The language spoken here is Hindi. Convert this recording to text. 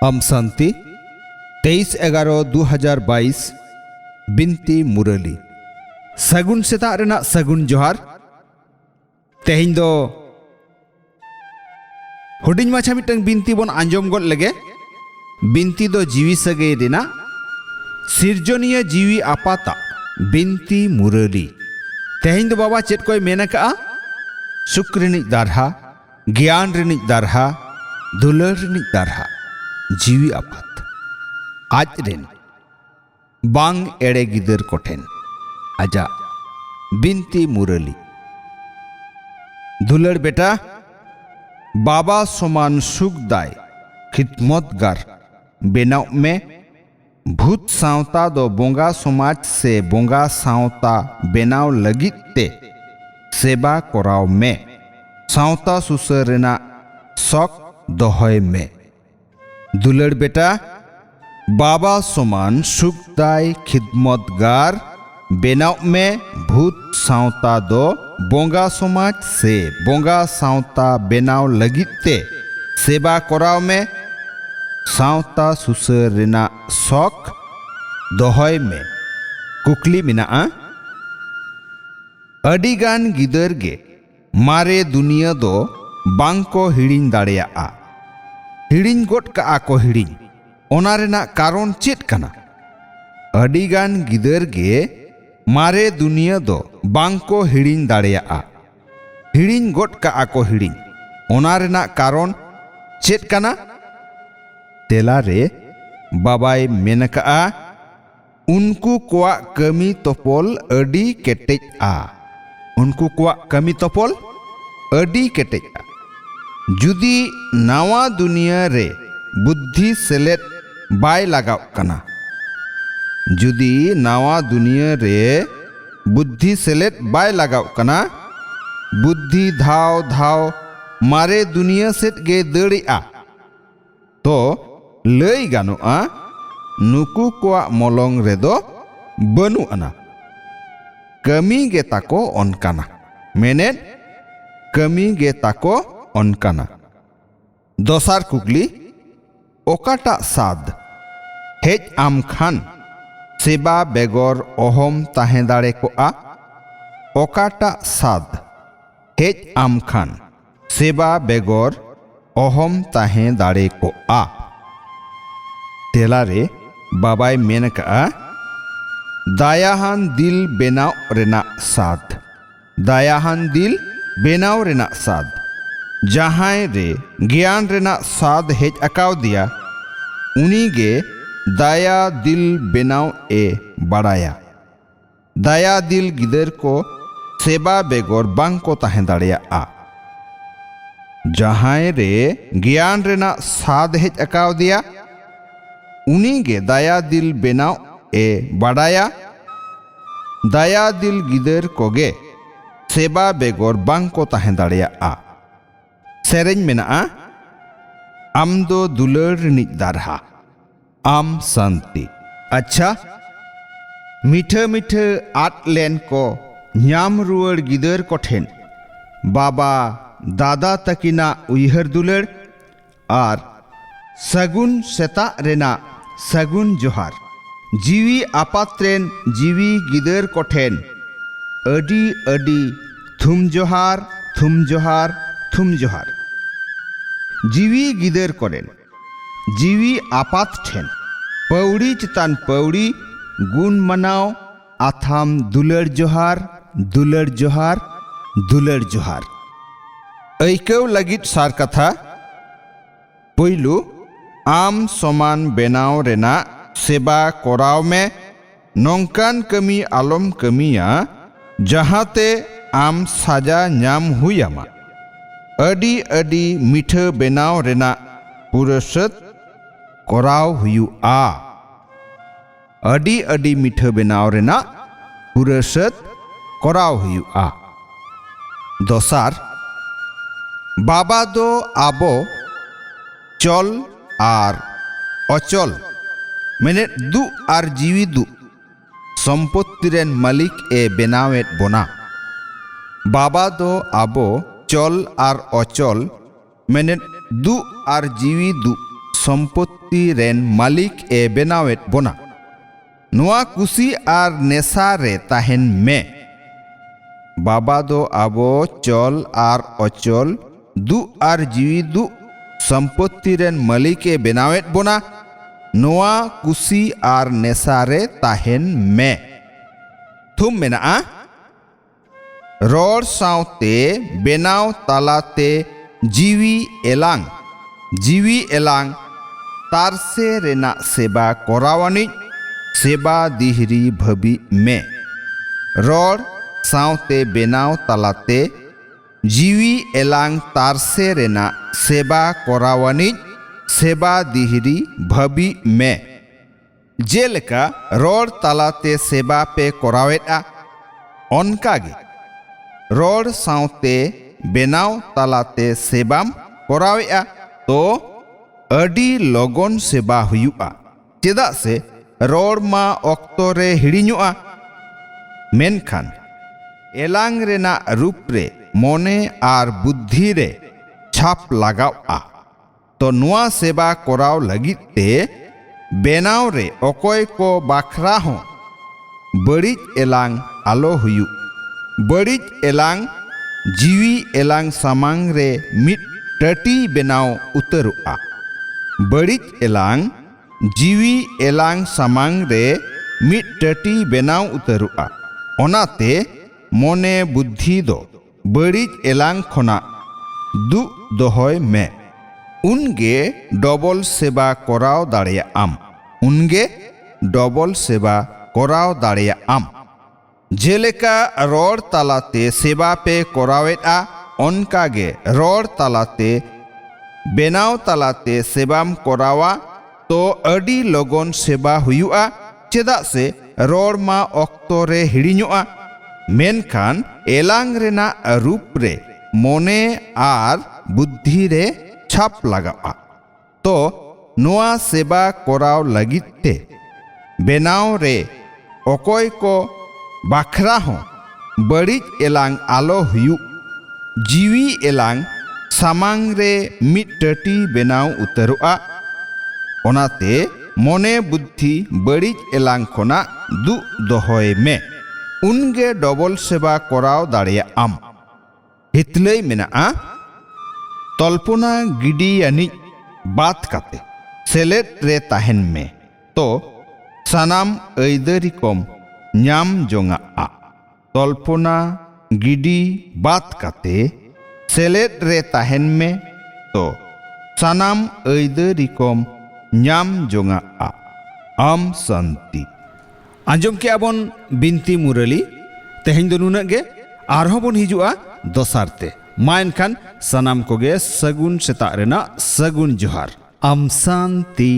आम शांति 23/11/2022 बिनती मुरली सगुन सेता रेना सगुन जोहार तेहिं दो हुडिंग माछा मिटंग बिनती बन आंजम गद लगे बिनती दो जीवी सगे रेना सिरजनिया जीवी आपाता बिनती मुरली तेहिं दो बाबा चेत कोई मेना का सुख रिनिक दारहा ज्ञान रिनिक दारहा दुलर रिनिक दारहा जीवी आपात आज रेन बांग एड़े गिदर कोठेन आजा बिनती मुरली दुलर बेटा बाबा समान सुख दाय खिदमतगार बेनाव में भूत सावता दो बोंगा समाज से बोंगा सावता बेनाव लगित ते सेवा कोराव में सावता सुसर रेना शौक दोहय में दुलर बेटा बाबा समान सुखदाय खिदमतगार बेनाव में भूत सावता दो बोंगा समाज से बोंगा सावता बेनाव लगिते सेवा कोराव में सावता सुसर रेना शौक दोहय में कुकली मिना अडिगान गिदर गे मारे दुनिया दो बांको हिड़िंग दाड़ेया हिड़िंग गोट का को हिड़िंग ओना रेना कारण चेत कना अडिगान गिदर गे मारे दुनिया दो बांको हिड़िंग दाड़ेया हिड़िंग गोट का को हिड़िंग ओना रेना कारण चेत कना तेला रे बाबाय मेनका उनको कोआ कमी तोपोल अडी केटेज उनको कोआ कमी तोपोल अडी केटेज जुदी नावा दुनिया रे बुद्धि सेलेट बाय लगाव कना जुदी नावा दुनिया रे बुद्धि सेलेट बाय लगाव कना बुद्धि धाव धाव मारे दुनिया सेट गे दड़िया तो लई गानुआ नुकु कोआ मलंग रेदो बनु आना कमी गे ताको अनकाना मेनेट कमी गे ताको अनकाना दोसार कुकली ओकाटा साद हेज आम खान सेबा बेगर अहम ताहे दाड़े को ओकाटा साद हेज आम खान सेबा बेगर अहम ताहे दाड़े को तेलारे बाबाय मेनका दायाहान दिल बेनाव रेना साद दायाहान दिल बेनाव रेना साद जहां रे ज्ञान रेना साद हेज अकाव दिया उनी गे दाया दिल बेनाव ए बड़ाया दाया दिल गिदर को सेवा बेगर बांग को ताहे दाड़ेया जहां रे ज्ञान रेना साद हेज अकाव दिया उनी गे दाया दिल बेनाव ए बड़ाया दाया दिल गिदर कोगे सेवा बेगर बांग को ताहे दाड़ेया सेरेंज मेना आम दो दुलर रिनिक दारहा आम शांति अच्छा मीठे मीठे आट लेन को न्याम रुअर गिदर कोठेन बाबा दादा तकिना उयहर दुलर आर सगुन सेता रेना सगुन जोहार जीवी आपात्रेन जीवी गिदर कोठेन अडी अडी थुम जोहार थुम जोहार थुम जोहार जीवी गिदर कोरेन जीवी आपात ठेन पौड़ी चितान पौड़ी गुण मनाव आथाम दुलर जोहार दुलर जोहार दुलर जोहार ऐकव लगित सार कथा पहलू आम समान बेनाव रेना सेवा कोराव में नौकान कमी आलम कमिया जहाते आम साजा न्याम हुयामा अडी अडी मीठे बेनाव रेना पुरसत कोराव हुयु अडी अडी मीठे बेनाव रेना पुरसत कोराव हुयु दोसार बाबा दो आबो चल आर अचल मेने दु आर जीवी दु सम्पत्तिरेन मालिक ए बेनावेत बोना बाबा दो आबो चल आर अचल मेने दु आर जीवी दु सम्पत्ति सम्पत्ति रेन मालिक ए बेनावेत बोना नुआ कुसी आर नेसा रे ताहेन में बाबा दो आबो चल आर अचल दु आर जीवी दु सम्पत्ति रेन मालिक ए बेनावेत बोना नुआ कुसी आर नेसा रे ताहेन में थुम मेना रोड साउते बेनाव तालाते जीवी एलांग तारसे रेना सेबा कोरावानी सेबा दिहरी भबी में रोड साउते बेनाव तालाते जीवी एलांग तारसे रेना सेबा कोरावानी सेबा दिहरी भबी में जेलेका रोड तालाते सेबा पे कोरावेटा ओनकागे रोड साउते बेनाव तालाते सेबाम कोरावेआ तो अडी लगन सेबा हुयुआ चेदा से रोड मा ऑक्तो रे हिड़िñुआ मेनखान एलांग रेना रूप रे मोने आर बुद्धि रे छाप लगावआ तो नुआ सेबा कोराव लगित ते बेनाव रे अकोय को बाखरा हो बड़िज एलांग आलो हुयु बड़िज एलांग जीवी एलांग सामांग रे मिट टटी बेनाव उतरुआ बड़िज एलांग जीवी एलांग सामांग रे मिट टटी बेनाव उतरुआ ओनाते मोने बुद्धि दो बड़िज एलांग खोना दु दोहय में उनगे डबल सेबा कोराव दाड़िया आम उनगे डबल सेबा कोराव दाड़िया आम जेलेका रोड तालाते सेबा पे कोरावेटा ओनकागे रोड तालाते बेनाव तालाते सेबाम कोरावा तो अडी लगन सेबा हुयुआ चेदा से रोड मा ऑक्तो रे हिड़िñुआ मेनखान एलांग रेना रूप रे मोने आर बुद्धि रे छाप लगावा तो नुआ सेबा कोराव लगित ते बेनाव रे अकोय को बाखरा हो बड़िज एलांग आलो हुयु जीवी एलांग सामांग रे मिट टटी बेनाव उतरुआ ओनाते मोने बुद्धि बड़िज एलांग खोना दु दोहय में उनगे डबल सेबा कोराव दाड़िया आम हितलई मेना तल्पना गिडी यानी बात काते सेलेट रे ताहेन में तो सानाम ऐदरी कम ᱧᱟᱢ ᱡᱚᱝᱟᱜᱼᱟ तल्पना गिडी बात काते सेलेट रे ताहेन में तो सानाम ऐदरी कम ᱧᱟᱢ ᱡᱚᱝᱟᱜᱼᱟ आम शांति आंजम के आबन बिनती मुरली तेहेन दो नुनाग गे आरहों बन हिजुआ दोसारते मा एनखान सानाम कोगे सगुन सेता रेना सगुन जोहार आम शांति।